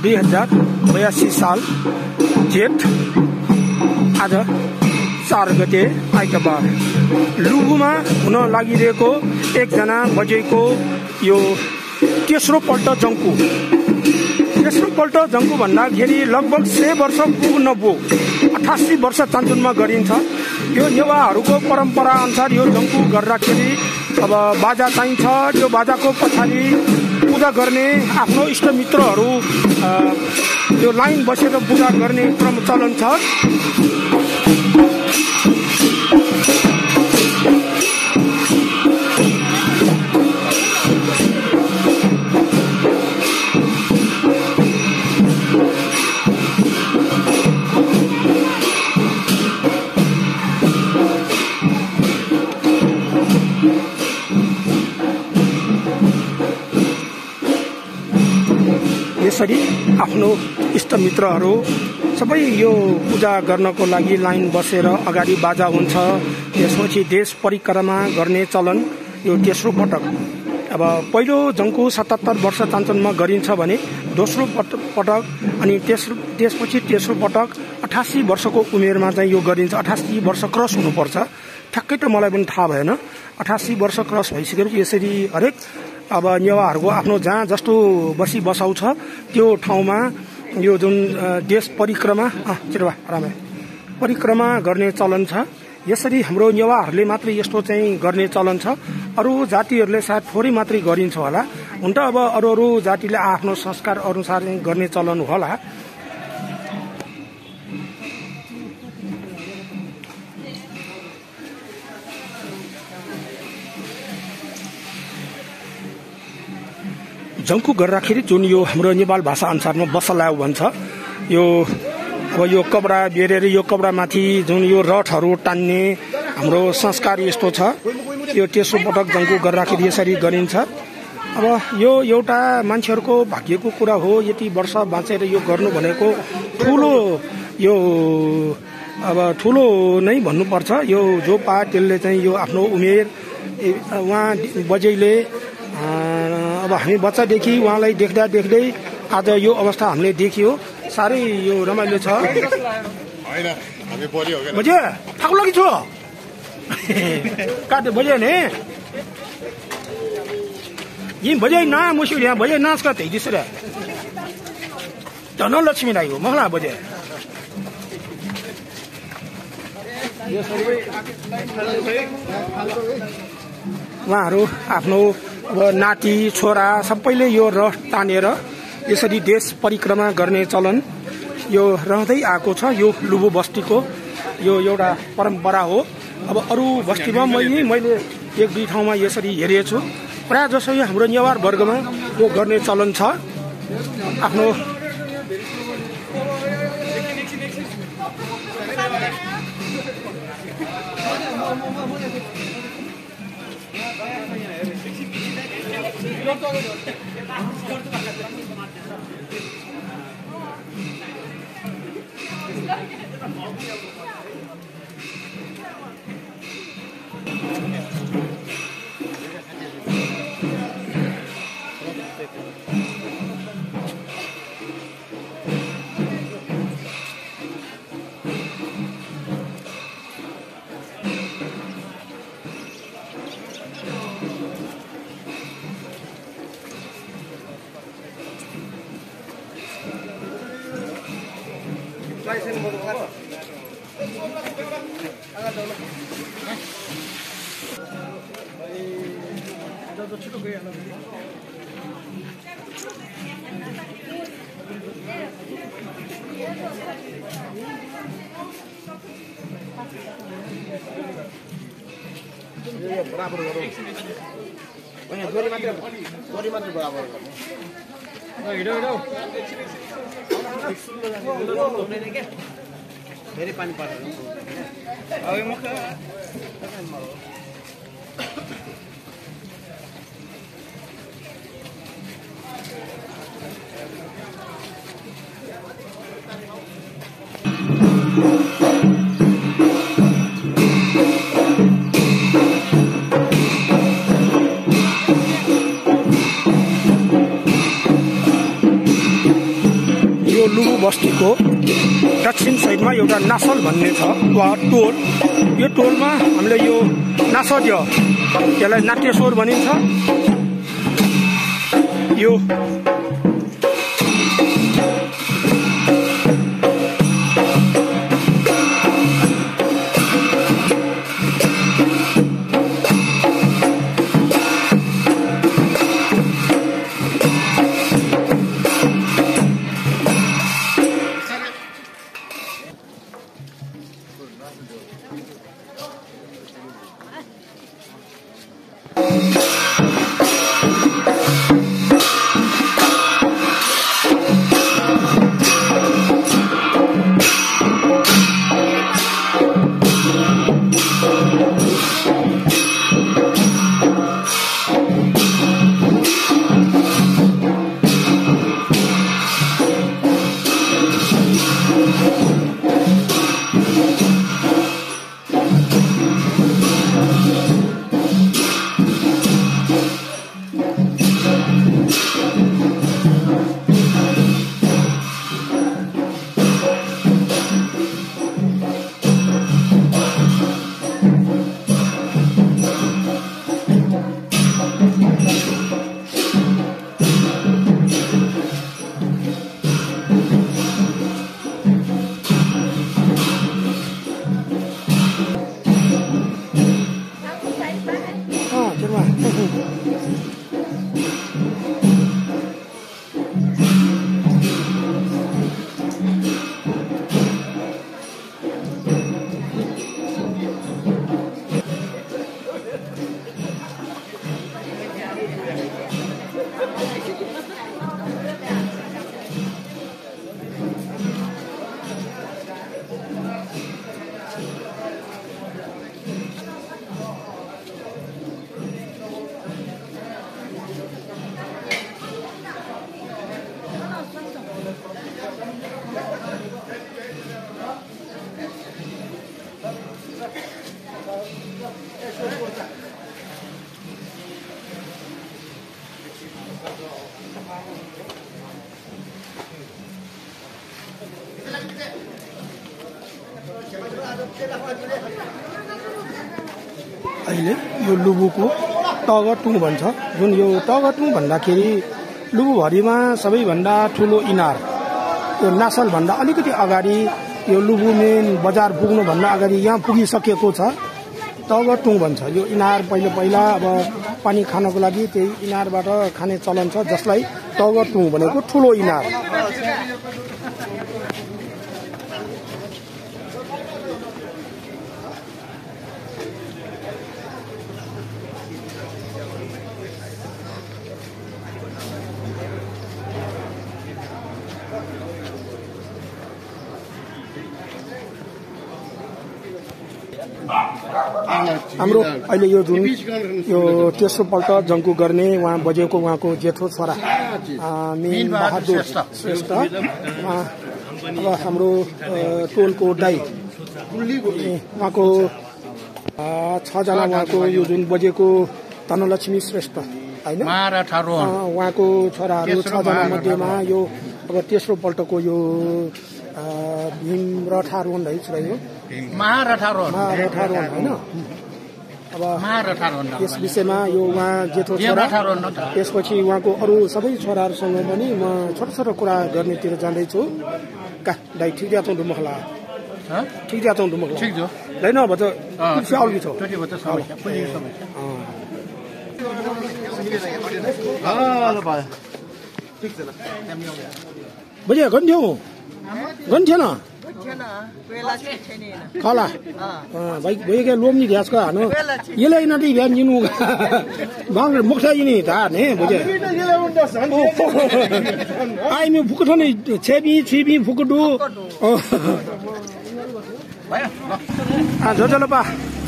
2082 साल जेठ आज 4 गते आइतबार लुबुमा हुन लागिरहेको एकजना बजेको यो तेस्रो पल्ट जङ्कु भन्दाखेरि लगभग 6 वर्ष पुग्न पुग 88 वर्ष चान्चुनमा गरिन्छ। यो नेवारहरूको परम्परा अनुसार यो जङ्कु गर्दाखेरि अब बाजा चाहिन्छ। यो बाजाको पछाडि पूजा गर्ने आफ्नो इष्टमित्रहरू यो लाइन बसेर पूजा गर्ने क्रम चलन छ। यसरी आफ्नो इष्टमित्रहरू सबै यो पूजा गर्नको लागि लाइन बसेर अगाडि बाजा हुन्छ। त्यसपछि देश परिक्रमा गर्ने चलन यो तेस्रो पटक। अब पहिलो जङ्कु 77 वर्ष चान्चनमा गरिन्छ भने दोस्रो पटक अनि त्यसपछि तेस्रो पटक 88 वर्षको उमेरमा चाहिँ यो गरिन्छ। 88 वर्ष क्रस हुनुपर्छ। ठ्याक्कै त मलाई पनि थाहा भएन। 88 वर्ष क्रस भइसकेपछि यसरी हरेक अब नेवारहरूको आफ्नो जहाँ जस्तो बसाउ छ त्यो ठाउँमा यो जुन देश परिक्रमा परिक्रमा गर्ने चलन छ। यसरी हाम्रो नेवारहरूले मात्रै यस्तो चाहिँ गर्ने चलन छ। अरू जातिहरूले सायद थोरै मात्रै गरिन्छ होला। हुन त अब अरू जातिले आफ्नो संस्कार अनुसार गर्ने चलन होला। जङ्कु गर्दाखेरि जुन यो हाम्रो नेपाल भाषा अनुसारमा बसलाउ भन्छ। यो अब यो कपडा बेरेर यो कपडामाथि जुन यो रथहरू टान्ने हाम्रो संस्कार यस्तो छ। यो तेस्रो पटक जङ्कु गर्दाखेरि यसरी गरिन्छ। अब यो एउटा मान्छेहरूको भाग्यको कुरा हो। यति वर्ष बाँचेर यो गर्नु भनेको ठुलो नै भन्नुपर्छ। यो जो पा त्यसले चाहिँ यो आफ्नो उमेर उहाँ बजेले अब हामी बच्चादेखि उहाँलाई देख्दा आज यो अवस्था हामीले देखियो। साह्रै यो रमाइलो छ। बजे थाक्नु लागि छु काटे बजे ने यी बजे ना मुसु यहाँ बजे नाच का त्यही दिसरे धनलक्ष्मी राई हो मलाई बजे उहाँहरू आफ्नो अब नाति छोरा सबैले यो रथ तानेर यसरी देश परिक्रमा गर्ने चलन यो रहँदै आएको छ। यो लुबु बस्तीको यो एउटा परम्परा हो। अब अरू बस्तीमा मैले 1-2 ठाउँमा यसरी हेरेको छु। प्रायः जसो यो हाम्रो नेवार वर्गमा यो गर्ने चलन छ। आफ्नो बराबर गरौँ दोरी मात्र बराबर गर्नु हिँडौ धेरै पानी पर्छ अब म यो लुबु बस्तीको दक्षिण साइडमा एउटा नासल भन्ने छ वा टोल। यो टोलमा हामीले यो नासज्य, यसलाई नाट्यस्वर भनिन्छ। यो अहिले यो लुबुको टगटुङ भन्छ। जुन यो टगटुङ भन्दाखेरि लुबुभरिमा सबैभन्दा ठुलो इनार, यो नासलभन्दा अलिकति अगाडि यो लुबु मेन बजार पुग्नुभन्दा अगाडि यहाँ पुगिसकेको छ, टगटुङ भन्छ। यो इनार पहिला अब पानी खानको लागि त्यही इनारबाट खाने चलन छ, जसलाई टगटुङ भनेको ठुलो इनार। हाम्रो अहिले यो जुन यो तेस्रो पल्ट जङ्गु गर्ने उहाँ बजेको उहाँको जेठो छोरा मीन बहादुर श्रेष्ठ, अब हाम्रो टोलको दाइ उहाँको 6 जना उहाँको यो जुन बजेको धनलक्ष्मी श्रेष्ठ होइन, उहाँको छोराहरू 6 जना मध्येमा यो अब तेस्रो पल्टको यो भीम रथारोहण है, महारथारोहण होइन। अब यस विषयमा यो उहाँ जेठो छोरा, त्यसपछि उहाँको अरू सबै छोराहरूसँग पनि म छोटो छोटो कुरा गर्नेतिर जाँदैछु। का दाइ ठिक दिया तँ डुमखला ठिक दिया तँ डुमखला होइन अब त कुछ आउगी छ बजे गन्थ्यो न खला भाइ भइगयो लोम्नी घ्यासको हानु यसलाई नदी भ्यान जिनु बाङ्ग मुख्ता जिनी धाने बुझे आइमे फुकठो नै छेबी फुकडु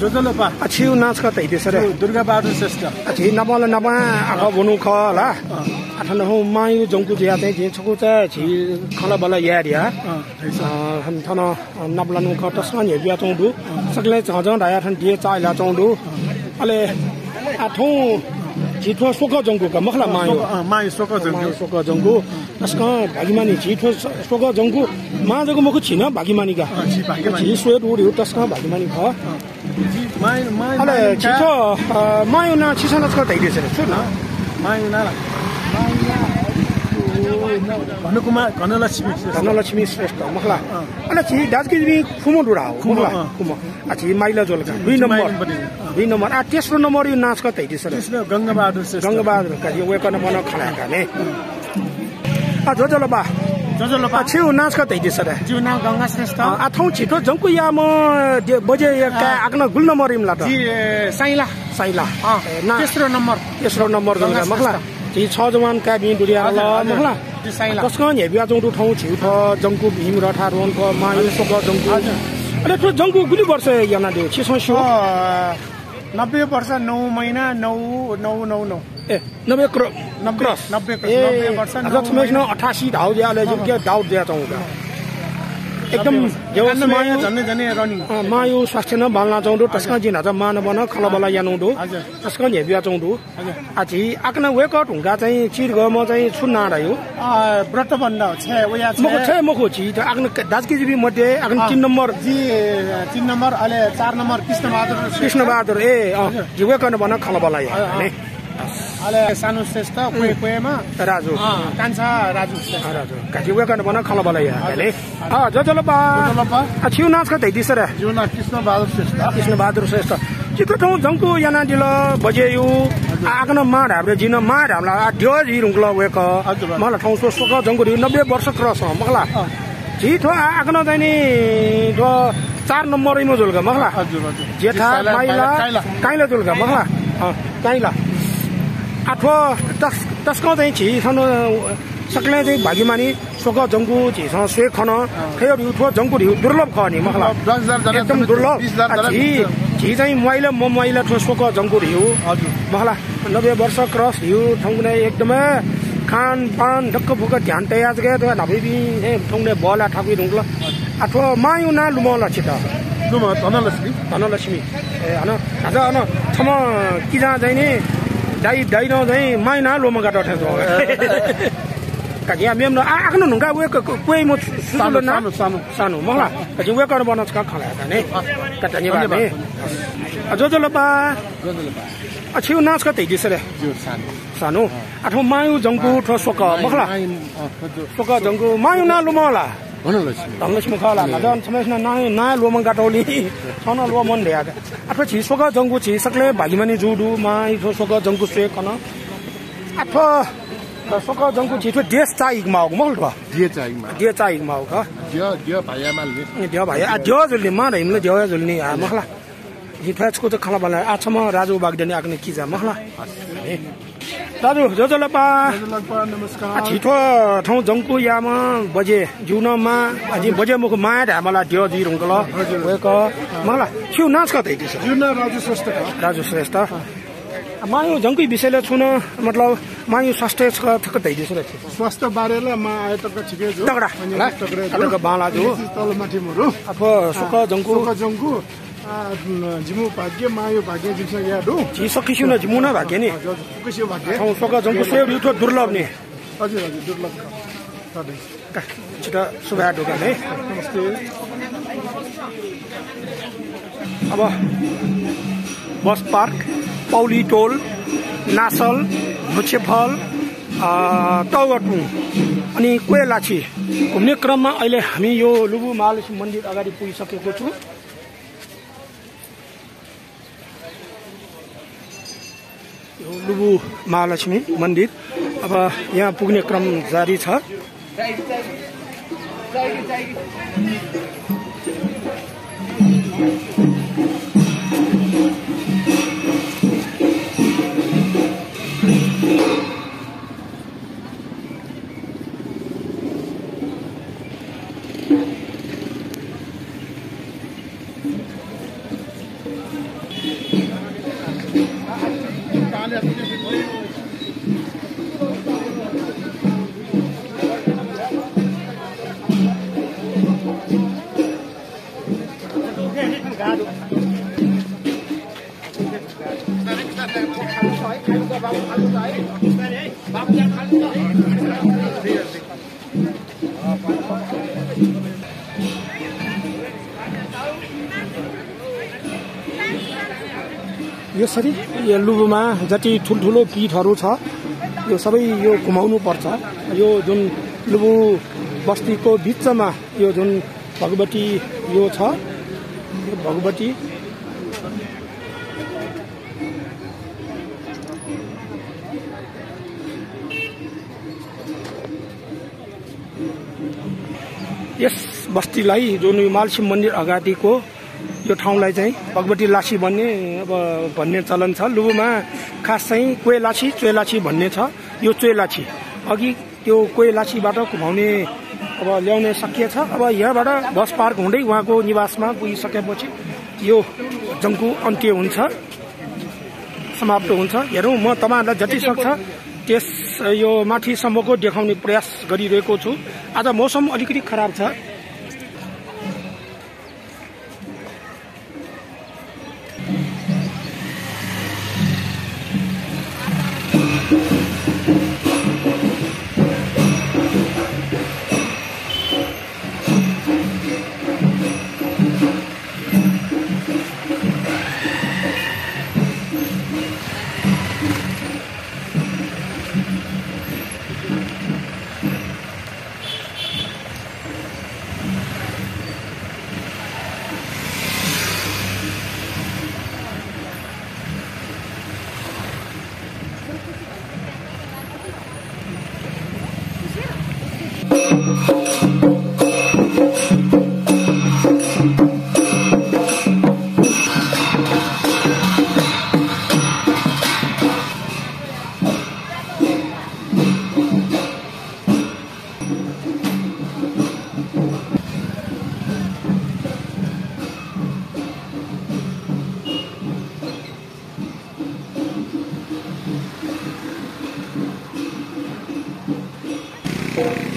जोजलोपा छिउ नाच कतै त्यसरे दुर्गा बहादुर श्रेष्ठ छि नबल नबा आखा बनु खला आठन हो मायु जंकु जिया चाहिँ जे छकु चाहिँ छि खला बला यारिया हम थन नबलनु ख तस्मान हेबिया चौदु सकले झझ ढाया थन दिए चाइला चौदु अले आठौं जिठो सोक जंगु का मखला मायो मायो सोक जंगु तस्का भागिमानी जिठो सोक जंगु मा जगु मखु छिन भागिमानी का जि स्वेट उड्यो तस्का भागिमानी ख मायो अले जिठो मायो ना छिसन छ तैले छ न मायो ना धनलक्ष्मी श्रेष्ठ मखला अले छि दाजगिरी खुमो डुरा हो मखला खुमो छि माइला जोलका 2 नम्बर आ तेस्रो नम्बर यो नाच कतै दिस रे गंगाबहादुर का यो वेकन मन खलाका ने आ जोजोलबा छिउ नाच कतै दिस रे जिउ नाम गंगा श्रेष्ठ आ थौ छिटो जंकु या म बजे का आग्न गुल नम्बर इमला त जी साइला ना तेस्रो नम्बर जोलका मखला छि 6 जवान का बि दुरिया ल मखला कसको हेबिया जंगु ठाउँ छिउ थ जंकु भीम रठा रोनको मायो सोक जंकु अरे त्यो जंकु गुली वर्ष याना दियो छिसो 90 वर्ष 9 महिना 9 ए 90 क्रस 90 वर्ष 88 धाउ ज्याले जो के डाउट दिया चाहूंगा एकदम जेवस मायो जन्ने रनिङ मायो स्वास्थ्य न बाल्ना चाउँदो तस्का जिना त मान बन खलबला यानुदो तस्का हेबिया चाउँदो आछि आकना वेकट हुँगा चाहिँ चिर गम चाहिँ छुन्ना रह्यो व्रत बन्द छ उया छ मखो छि त आकना दाजगिरी मध्ये आकना 3 नम्बर जी 3 नम्बर अले 4 नम्बर कृष्णबहादुर ए जिवे गर्न बन खलबला या ने अले सानु श्रेष्ठ कोएमा राजु कान्छा राजु जिवे गर्न बन खलबला या ने जोजोलबा छिउ नाच कतै दिस रे जुना कृष्णबहादुर श्रेष्ठ चित्र ठाउँ जंकु याना दिल बजेयु आकन मा ढाब्रे जिन मा ढाब्ला ड्यो जि रुङला वेक मला ठाउँ सोक जंकु 90 वर्ष क्रस मखला जिठो आकन चाहिँ नि 4 नम्बर इमो जोलगा मखला जेठा माइला काइला जोलगा मखला काइला आठो तस्को चाहिँ छि सन सकले चाहिँ भागिमानी सोक जंगु छि सन स्वे खन खयो उठो जंगु दुर्लभ खनि मखला एकदम दुर्लभ छि चाहिँ मोबाइल ठो सोक जंगु रिउ मखला 90 वर्ष क्रस हिउ ठंगने एकदमै खान पान ढक्क फुक ध्यान तयाज गए तो नभेबी हे ठंगने बला ठाकुर रुङला आठो मायु ना लुमला छिता धनलक्ष्मी ए हन आज हन छम किजा चाहिँ नि दाइ न चाहिँ माइना लोमा गाटा ठेस कागिया मेम न आक्नु नुंगा वे कोइ म सुलो ना सानो मखला कजि वे कर बनस का खला ने कतनि बाने जोजोलबा छिउ नाच कतै दिस रे सानो आठो मायु जंगु ठो सोक मखला सोक जंगु मायु ना लुमला धनलक्ष्मी खला नदन समेस्न ना लोमन गाटौली छन लो मन ध्या आठो छि सोक जंगु छि सकले भागिमानी जुडु मायु ठो सोक जंगु से कन आठो सोक जंगु छि ठो देश चाहिक माउ मल भ दिए चाहिक माउ का दियो भाइया मालले दियो भाइया दियो जुलि मा रहिमले दियो जुलि आ मखला हिफाजको त खला बला आछम राजु बागदनी आग्ने किजा मखला दाजु जोजोलपा नमस्कार छिटो ठाउँ जंकु यामा बजे जुनमा अझै बजे मुख माया ढामला दियो जी रुङल वेक मखला छिउ नाच कतै दिस जुना राजु श्रेष्ठ मायु जंकु विषयले छुन मतलब मायु स्वास्थ्य कतै दिस रे स्वास्थ्य बारेला मा आयतक छिके जो तगडा बाला जो तल माथि मरु अथवा सुक जंकु जिमु भाग्य मायो भाग्य जिस याडु जी सकिसु न जिमु न भाग्य नि कसो भाग्य ठाउँ सोक जंकु सेउ युथ दुर्लभ नि हजुर दुर्लभ सधैँ छिटा सुभा ढोका है नमस्ते अब बस पार्क पौली टोल नासल मुछेफल तौगटु अनि कोइलाछी घुम्ने क्रममा अहिले हामी यो लुबु महालक्ष्मी मन्दिर अगाडि पुगिसकेको छु लुबु महालक्ष्मी मन्दिर अब यहाँ पुग्ने क्रम जारी छ यसरी यो लुबुमा जति ठुल्ठुलो पीठहरू छ यो सबै यो घुमाउनु पर्छ। यो जुन लुबु बस्तीको बिचमा यो जुन भगवती यो छ, यो भगवती यस बस्तीलाई जुन मालसी मन्दिर अगाडिको यो ठाउँलाई चाहिँ भगवती लासी भन्ने चलन छ। लुबुमा खास चाहिँ कोइलाछी चोइलाछी भन्ने छ। यो चोइलाछी अघि त्यो कोइलाछीबाट घुमाउने अब ल्याउन सकिएछ। अब यहाँबाट बस पार्क हुँदै उहाँको निवासमा पुगिसकेपछि यो जङ्गु अन्त्य हुन्छ, समाप्त हुन्छ। हेरौँ, म तपाईहरुलाई जति सक्छ त्यस यो माथिसम्मको देखाउने प्रयास गरिरहेको छु। आज मौसम अलिकति खराब छ।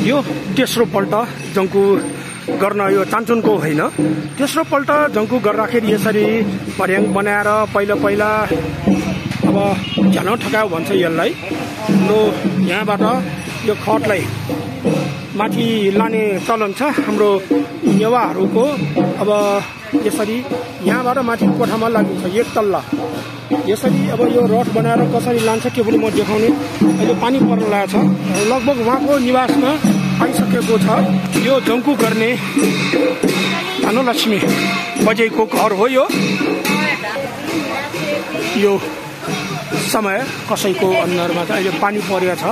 यो तेस्रो पल्ट जङ्गु गर्न यो चान्चुनको होइन। तेस्रो पल्ट जङ्गु गर्दाखेरि यसरी पर्याङ बनाएर पहिला अब झ्यालौँ ठकायो भन्छ यसलाई। हाम्रो यहाँबाट यो खटलाई माथि लाने चलन छ हाम्रो नेवारहरूको। अब यसरी यहाँबाट माथि कोठामा लागिन्छ एक तल्ला। यसरी अब यो रथ बनाएर कसरी लान्छ त्यो पनि म देखाउने। अहिले पानी पर्न लागेको छ, लगभग उहाँको निवासमा आइसकेको छ। यो जङ्गु गर्ने धनलक्ष्मी बजेको घर हो। यो समय कसैको अनुहारमा छ। अहिले पानी परेको छ,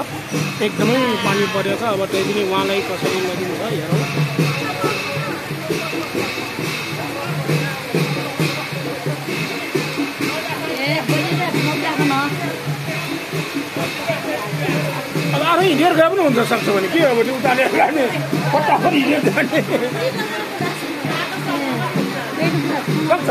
एकदमै पानी परेको छ। अब त्यही पनि उहाँलाई कसरी लगिन्छ हेरौँ। अब आफै हिँडेर गए पनि हुन सक्छ भने के अब त्यो उतालेर जाने फटाफट हिँडेर जाने सक्छ।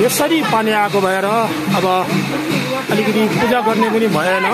यसरी पानी आएको भएर अब अलिकति पूजा गर्ने पनि भएन।